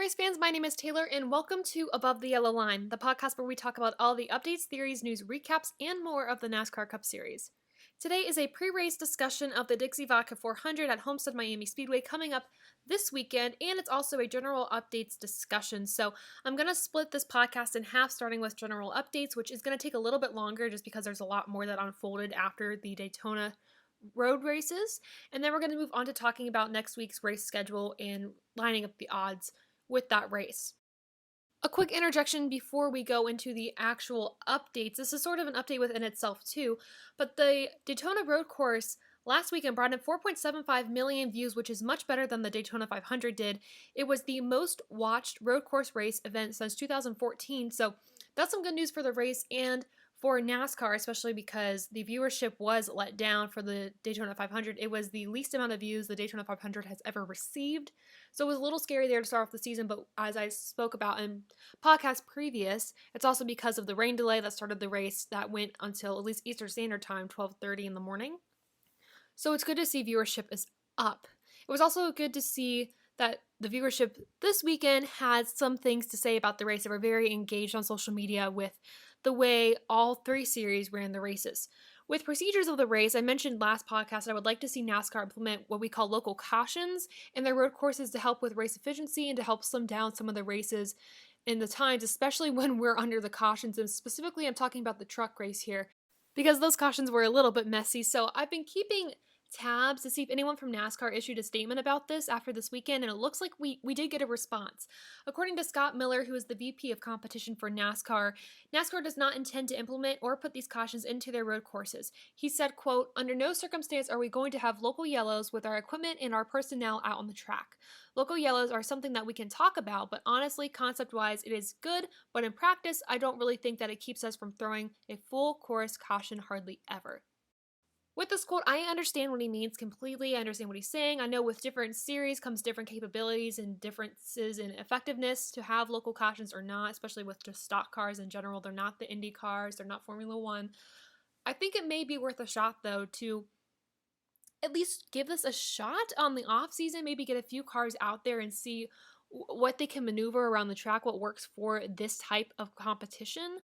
race fans, my name is Taylor, and welcome to Above the Yellow Line, the podcast where we talk about all the updates, theories, news, recaps, and more of the NASCAR Cup Series. Today is a pre-race discussion of the Dixie Vodka 400 at Homestead Miami Speedway coming up this weekend, and it's also a general updates discussion. So I'm going to split this podcast in half, starting with general updates, which is going to take a little bit longer just because there's a lot more that unfolded after the Daytona road races, and then we're going to move on to talking about next week's race schedule and lining up the odds with that race. A quick interjection before we go into the actual updates. This is sort of an update within itself too, but the Daytona road course last weekend brought in 4.75 million views, which is much better than the Daytona 500 did. It was the most watched road course race event since 2014, so that's some good news for the race and for NASCAR, especially because the viewership was let down for the Daytona 500. It was the least amount of views the Daytona 500 has ever received. So it was a little scary there to start off the season, but as I spoke about in podcast previous, it's also because of the rain delay that started the race that went until at least Eastern Standard Time, 12:30 in the morning. So it's good to see viewership is up. It was also good to see that the viewership this weekend had some things to say about the race. They were very engaged on social media with the way all three series ran the races. With procedures of the race, I mentioned last podcast I would like to see NASCAR implement what we call local cautions in their road courses to help with race efficiency and to help slim down some of the races in the times, especially when we're under the cautions. And specifically, I'm talking about the truck race here because those cautions were a little bit messy. So I've been keeping tabs to see if anyone from NASCAR issued a statement about this after this weekend, and it looks like we did get a response. According to Scott Miller, who is the VP of competition for NASCAR does not intend to implement or put these cautions into their road courses. He said, quote, "Under no circumstance are we going to have local yellows with our equipment and our personnel out on the track. Local yellows are something that we can talk about, but honestly, concept-wise, it is good, but in practice, I don't really think that it keeps us from throwing a full course caution hardly ever." With this quote, I understand what he means completely. I understand what he's saying. I know with different series comes different capabilities and differences in effectiveness to have local cautions or not, especially with just stock cars in general. They're not the Indy cars. They're not Formula One. I think it may be worth a shot, though, to at least give this a shot on the off season, maybe get a few cars out there and see what they can maneuver around the track, what works for this type of competition.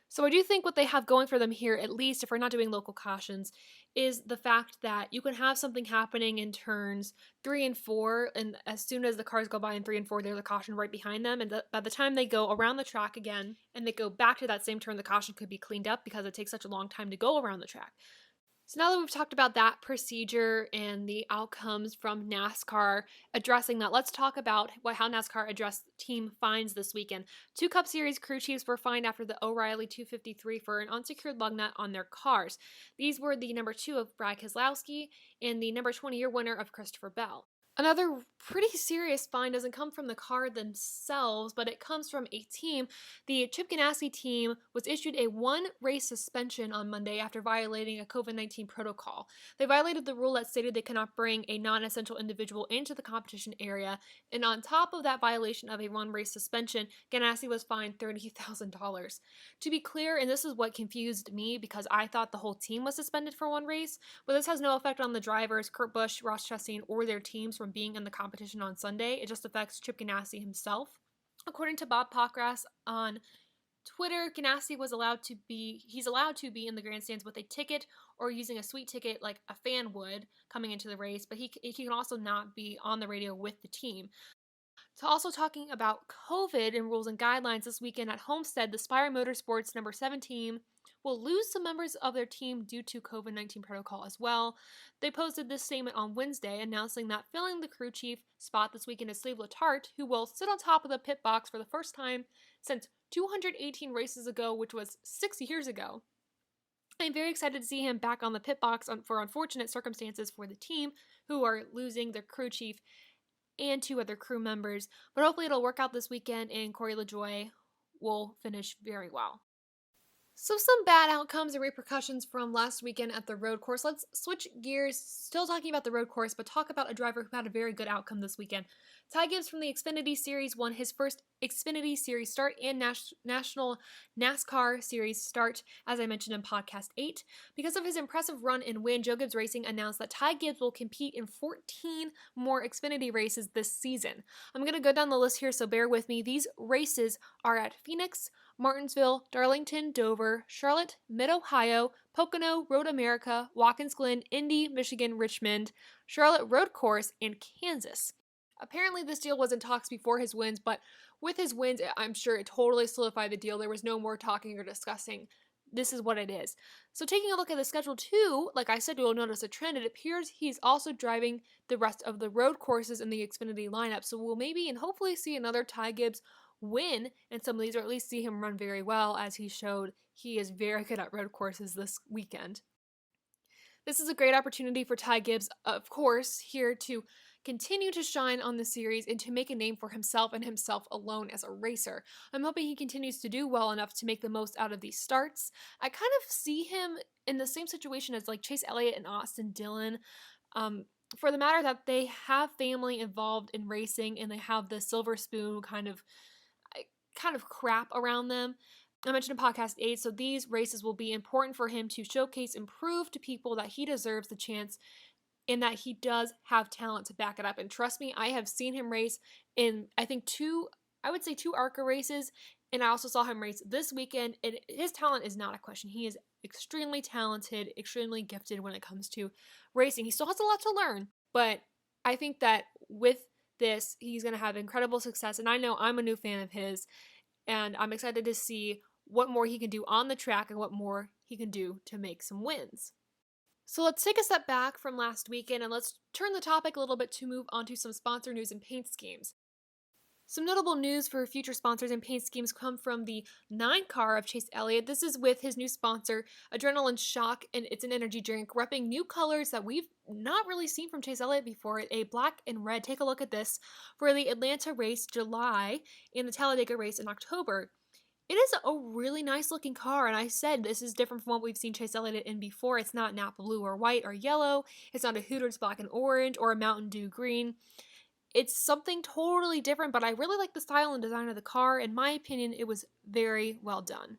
So I do think what they have going for them here, at least if we're not doing local cautions, is the fact that you can have something happening in turns 3 and 4, and as soon as the cars go by in 3 and 4, there's a caution right behind them, and by the time they go around the track again and they go back to that same turn, the caution could be cleaned up because it takes such a long time to go around the track. So now that we've talked about that procedure and the outcomes from NASCAR addressing that, let's talk about how NASCAR addressed team fines this weekend. 2 Cup Series crew chiefs were fined after the O'Reilly 253 for an unsecured lug nut on their cars. These were the number 2 of Brad Keselowski and the number 20-year winner of Christopher Bell. Another pretty serious fine doesn't come from the car themselves, but it comes from a team. The Chip Ganassi team was issued a 1-race suspension on Monday after violating a COVID-19 protocol. They violated the rule that stated they cannot bring a non-essential individual into the competition area, and on top of that violation of a 1-race suspension, Ganassi was fined $30,000. To be clear, and this is what confused me because I thought the whole team was suspended for 1 race, but this has no effect on the drivers, Kurt Busch, Ross Chastain, or their teams from being in the competition on Sunday. It just affects Chip Ganassi himself. According to Bob Pockras on Twitter, Ganassi he's allowed to be in the grandstands with a ticket or using a sweet ticket like a fan would coming into the race, but he can also not be on the radio with the team. So also talking about COVID and rules and guidelines this weekend at Homestead, the Spire Motorsports number 7 team will lose some members of their team due to COVID-19 protocol as well. They posted this statement on Wednesday announcing that filling the crew chief spot this weekend is Steve Letarte, who will sit on top of the pit box for the first time since 218 races ago, which was 6 years ago. I'm very excited to see him back on the pit box for unfortunate circumstances for the team, who are losing their crew chief and 2 other crew members, but hopefully it'll work out this weekend and Corey LaJoie will finish very well. So, some bad outcomes and repercussions from last weekend at the road course. Let's switch gears, still talking about the road course, but talk about a driver who had a very good outcome this weekend. Ty Gibbs from the Xfinity Series won his first Xfinity Series start and National NASCAR Series start, as I mentioned in Podcast 8. Because of his impressive run and win, Joe Gibbs Racing announced that Ty Gibbs will compete in 14 more Xfinity races this season. I'm going to go down the list here, so bear with me. These races are at Phoenix, Martinsville, Darlington, Dover, Charlotte, Mid-Ohio, Pocono, Road America, Watkins Glen, Indy, Michigan, Richmond, Charlotte Road Course, and Kansas. Apparently, this deal was in talks before his wins, but with his wins, I'm sure it totally solidified the deal. There was no more talking or discussing. This is what it is. So, taking a look at the schedule too, like I said, you'll notice a trend. It appears he's also driving the rest of the road courses in the Xfinity lineup. So, we'll maybe and hopefully see another Ty Gibbs win in some of these, or at least see him run very well, as he showed he is very good at road courses this weekend. This is a great opportunity for Ty Gibbs, of course, here to continue to shine on the series and to make a name for himself and himself alone as a racer. I'm hoping he continues to do well enough to make the most out of these starts. I kind of see him in the same situation as like Chase Elliott and Austin Dillon. For the matter that they have family involved in racing and they have the silver spoon kind of crap around them. I mentioned in podcast 8, so these races will be important for him to showcase and prove to people that he deserves the chance and that he does have talent to back it up. And trust me, I have seen him race in, I think, two ARCA races, and I also saw him race this weekend, and his talent is not a question. He is extremely talented, extremely gifted when it comes to racing. He still has a lot to learn, but I think that with this, he's going to have incredible success, and I know I'm a new fan of his, and I'm excited to see what more he can do on the track and what more he can do to make some wins. So let's take a step back from last weekend and let's turn the topic a little bit to move on to some sponsor news and paint schemes. Some notable news for future sponsors and paint schemes come from the 9 car of Chase Elliott. This is with his new sponsor, Adrenaline Shock, and it's an energy drink, repping new colors that we've not really seen from Chase Elliott before, a black and red. Take a look at this for the Atlanta race July and the Talladega race in October. It is a really nice looking car, and I said this is different from what we've seen Chase Elliott in before. It's not Napa blue or white or yellow. It's not a Hooters black and orange or a Mountain Dew green. It's something totally different, but I really like the style and design of the car. In my opinion, it was very well done.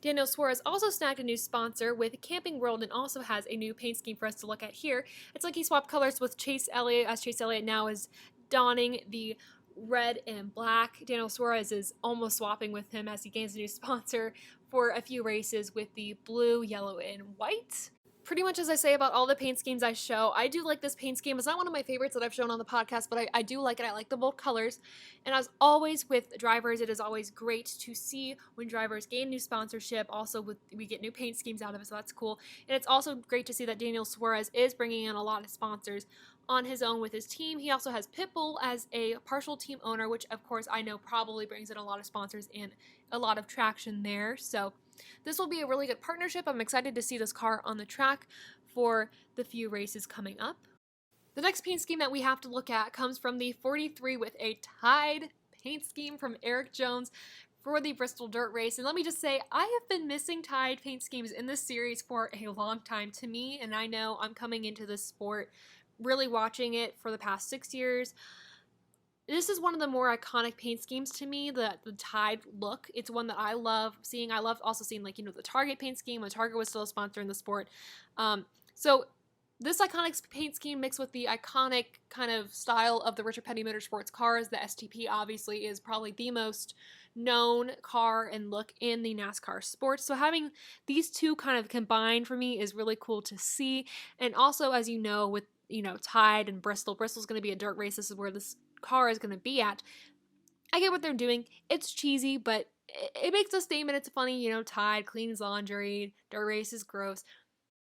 Daniel Suarez also snagged a new sponsor with Camping World and also has a new paint scheme for us to look at here. It's like he swapped colors with Chase Elliott, as Chase Elliott now is donning the red and black. Daniel Suarez is almost swapping with him as he gains a new sponsor for a few races with the blue, yellow, and white. Pretty much as I say about all the paint schemes I show, I do like this paint scheme. It's not one of my favorites that I've shown on the podcast, but I do like it. I like the bold colors. And as always with drivers, it is always great to see when drivers gain new sponsorship. Also, we get new paint schemes out of it, so that's cool. And it's also great to see that Daniel Suarez is bringing in a lot of sponsors on his own with his team. He also has Pitbull as a partial team owner, which of course I know probably brings in a lot of sponsors and a lot of traction there. So this will be a really good partnership. I'm excited to see this car on the track for the few races coming up. The next paint scheme that we have to look at comes from the 43 with a Tide paint scheme from Eric Jones for the Bristol Dirt Race. And let me just say, I have been missing Tide paint schemes in this series for a long time to me, and I know I'm coming into this sport really watching it for the past 6 years. This is one of the more iconic paint schemes to me, the Tide look. It's one that I love seeing. I love also seeing, like, the Target paint scheme when Target was still a sponsor in the sport. So this iconic paint scheme mixed with the iconic kind of style of the Richard Petty Motorsports cars, the STP obviously is probably the most known car and look in the NASCAR sports. So having these two kind of combined for me is really cool to see. And also, as you know, with Tide and Bristol's going to be a dirt race. This is where this car is going to be at. I get what they're doing. It's cheesy, but it makes a statement. It's funny, Tide cleans laundry, dirt race is gross.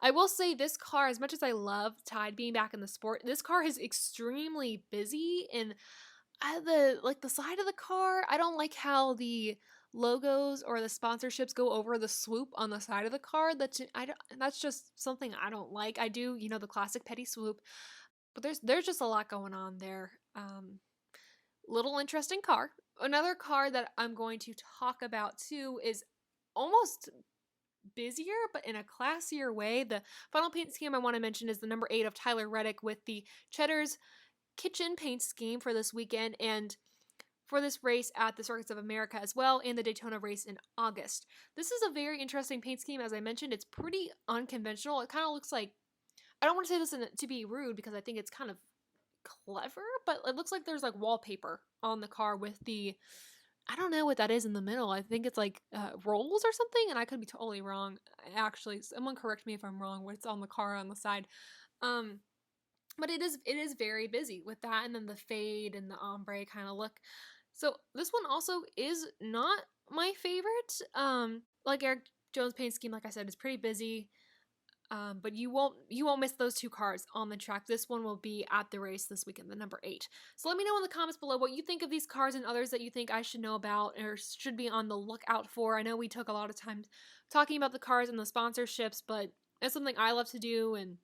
I will say this car, as much as I love Tide being back in the sport, this car is extremely busy, and the side of the car, I don't like how the logos or the sponsorships go over the swoop on the side of the car. That's just something I don't like. I do, the classic Petty swoop, but there's just a lot going on there. Little interesting car. Another car that I'm going to talk about too is almost busier, but in a classier way. The final paint scheme I want to mention is the number 8 of Tyler Reddick with the Cheddar's Kitchen paint scheme for this weekend and for this race at the Circuits of America as well, and the Daytona race in August. This is a very interesting paint scheme. As I mentioned, it's pretty unconventional. It kind of looks like, I don't want to say this to be rude because I think it's kind of clever, but it looks like there's like wallpaper on the car with the, I don't know what that is in the middle. I think it's like rolls or something, and I could be totally wrong. Actually, someone correct me if I'm wrong. What's on the car on the side? But it is very busy with that, and then the fade and the ombre kind of look. So this one also is not my favorite. Like Eric Jones' paint scheme, like I said, is pretty busy. But you won't miss those two cars on the track. This one will be at the race this weekend, the number 8. So let me know in the comments below what you think of these cars and others that you think I should know about or should be on the lookout for. I know we took a lot of time talking about the cars and the sponsorships, but it's something I love to do, and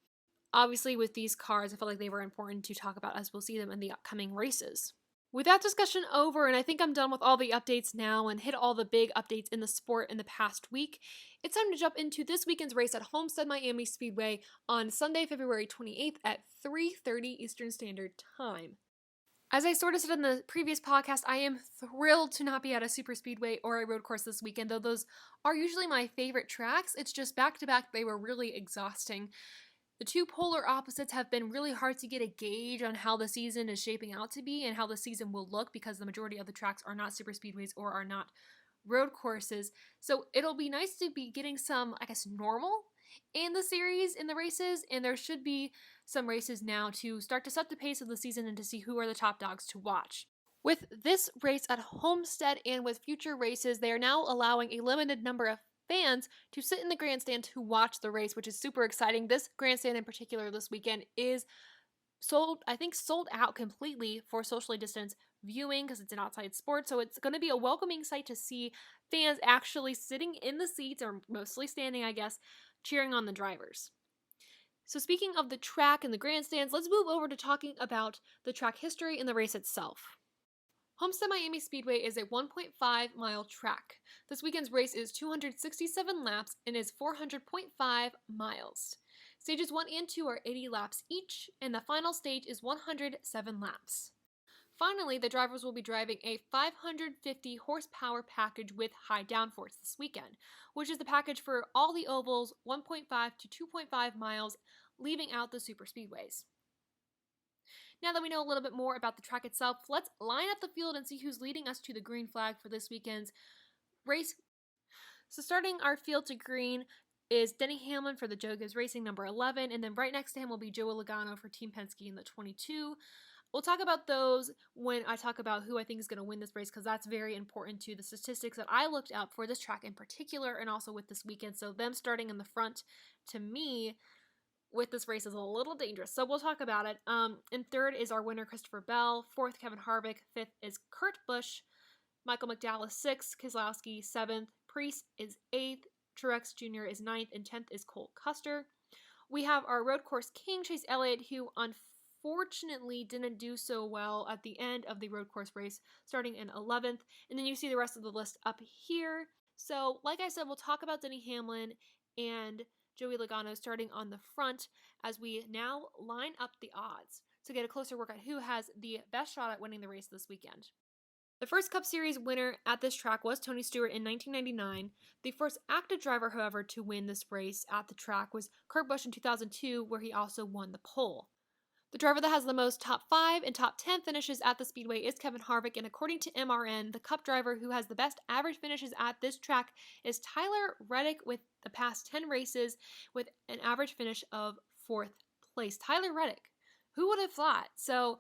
obviously with these cars, I felt like they were important to talk about as we'll see them in the upcoming races. With that discussion over, and I think I'm done with all the updates now and hit all the big updates in the sport in the past week, it's time to jump into this weekend's race at Homestead Miami Speedway on Sunday, February 28th at 3:30 Eastern Standard Time. As I sort of said in the previous podcast, I am thrilled to not be at a super speedway or a road course this weekend, though those are usually my favorite tracks. It's just back-to-back, they were really exhausting. The two polar opposites have been really hard to get a gauge on how the season is shaping out to be and how the season will look because the majority of the tracks are not super speedways or are not road courses. So it'll be nice to be getting some, I guess, normal in the series, in the races, and there should be some races now to start to set the pace of the season and to see who are the top dogs to watch. With this race at Homestead and with future races, they are now allowing a limited number of fans to sit in the grandstand to watch the race, which is super exciting. This grandstand in particular this weekend is sold out completely for socially distanced viewing because it's an outside sport. So it's going to be a welcoming sight to see fans actually sitting in the seats, or mostly standing, I guess, cheering on the drivers. So speaking of the track and the grandstands, let's move over to talking about the track history and the race itself. Homestead Miami Speedway is a 1.5-mile track. This weekend's race is 267 laps and is 400.5 miles. Stages 1 and 2 are 80 laps each, and the final stage is 107 laps. Finally, the drivers will be driving a 550 horsepower package with high downforce this weekend, which is the package for all the ovals 1.5 to 2.5 miles, leaving out the super speedways. Now that we know a little bit more about the track itself, let's line up the field and see who's leading us to the green flag for this weekend's race. So starting our field to green is Denny Hamlin for the Joe Gibbs Racing number 11, and then right next to him will be Joey Logano for Team Penske in the 22. We'll talk about those when I talk about who I think is going to win this race, because that's very important to the statistics that I looked up for this track in particular and also with this weekend. So them starting in the front, to me, with this race is a little dangerous. So we'll talk about it. In third is our winner, Christopher Bell. Fourth, Kevin Harvick. Fifth is Kurt Busch. Michael McDowell is 6th. Keselowski 7th. Priest is 8th. Truex Jr. is 9th. And 10th is Cole Custer. We have our road course king, Chase Elliott, who unfortunately didn't do so well at the end of the road course race, starting in 11th. And then you see the rest of the list up here. So, like I said, we'll talk about Denny Hamlin and Joey Logano starting on the front as we now line up the odds to get a closer look at who has the best shot at winning the race this weekend. The first Cup Series winner at this track was Tony Stewart in 1999. The first active driver, however, to win this race at the track was Kurt Busch in 2002, where he also won the pole. The driver that has the most top 5 and top 10 finishes at the Speedway is Kevin Harvick, and according to MRN, the Cup driver who has the best average finishes at this track is Tyler Reddick with the past 10 races with an average finish of 4th place. Tyler Reddick, who would have thought? So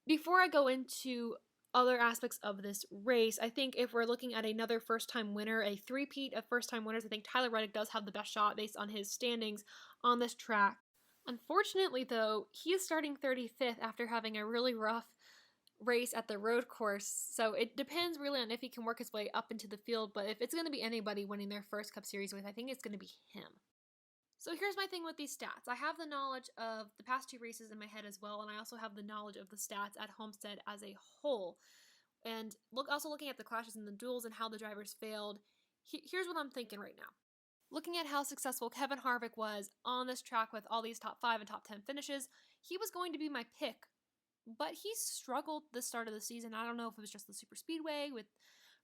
before I go into other aspects of this race, I think if we're looking at another first-time winner, a three-peat of first-time winners, I think Tyler Reddick does have the best shot based on his standings on this track. Unfortunately, though, he is starting 35th after having a really rough race at the road course, so it depends really on if he can work his way up into the field, but if it's going to be anybody winning their first Cup Series with, I think it's going to be him. So here's my thing with these stats. I have the knowledge of the past 2 races in my head as well, and I also have the knowledge of the stats at Homestead as a whole. And also looking at the clashes and the duels and how the drivers failed Here's what I'm thinking right now. Looking at how successful Kevin Harvick was on this track with all these top 5 and top 10 finishes, he was going to be my pick. But he struggled the start of the season. I don't know if it was just the super speedway with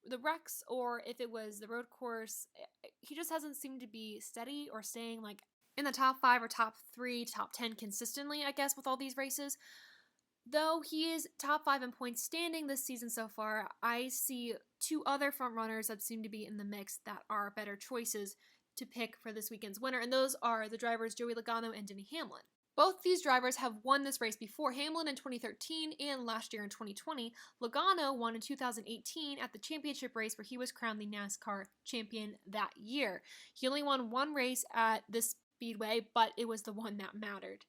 the wrecks or if it was the road course. He just hasn't seemed to be steady or staying like in the top 5 or top 3, top 10 consistently, I guess, with all these races. Though he is top 5 in points standing this season so far, I see 2 other front runners that seem to be in the mix that are better choices to pick for this weekend's winner, and those are the drivers Joey Logano and Denny Hamlin. Both these drivers have won this race before, Hamlin in 2013 and last year in 2020. Logano won in 2018 at the championship race where he was crowned the NASCAR champion that year. He only won 1 race at this speedway, but it was the one that mattered.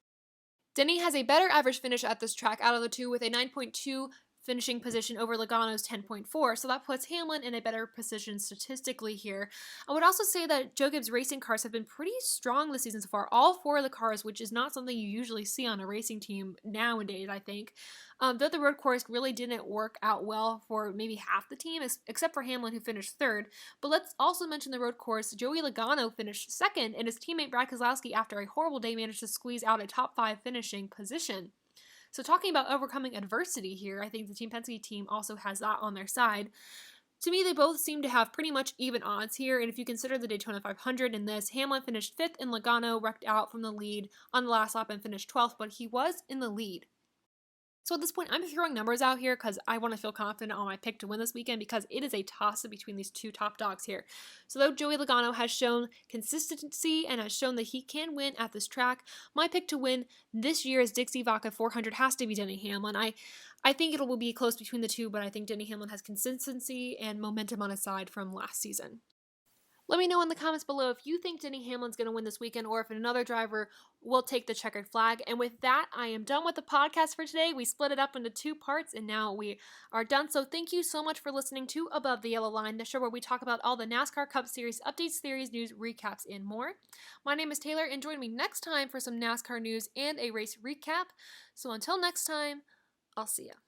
Denny has a better average finish at this track out of the 2 with a 9.2 finishing position over Logano's 10.4, so that puts Hamlin in a better position statistically here. I would also say that Joe Gibbs racing cars have been pretty strong this season so far, all 4 of the cars, which is not something you usually see on a racing team nowadays, I think. Though the road course really didn't work out well for maybe half the team, except for Hamlin, who finished 3rd. But let's also mention the road course. Joey Logano finished 2nd, and his teammate Brad Keselowski, after a horrible day, managed to squeeze out a top 5 finishing position. So talking about overcoming adversity here, I think the Team Penske team also has that on their side. To me, they both seem to have pretty much even odds here, and if you consider the Daytona 500 in this, Hamlin finished 5th and Logano wrecked out from the lead on the last lap and finished 12th, but he was in the lead. So at this point, I'm throwing numbers out here because I want to feel confident on my pick to win this weekend because it is a toss-up between these 2 top dogs here. So though Joey Logano has shown consistency and has shown that he can win at this track, my pick to win this year's Dixie Vodka 400 has to be Denny Hamlin. I think it will be close between the 2, but I think Denny Hamlin has consistency and momentum on his side from last season. Let me know in the comments below if you think Denny Hamlin's going to win this weekend or if another driver will take the checkered flag. And with that, I am done with the podcast for today. We split it up into 2 parts and now we are done. So thank you so much for listening to Above the Yellow Line, the show where we talk about all the NASCAR Cup Series updates, series news, recaps, and more. My name is Taylor and join me next time for some NASCAR news and a race recap. So until next time, I'll see ya.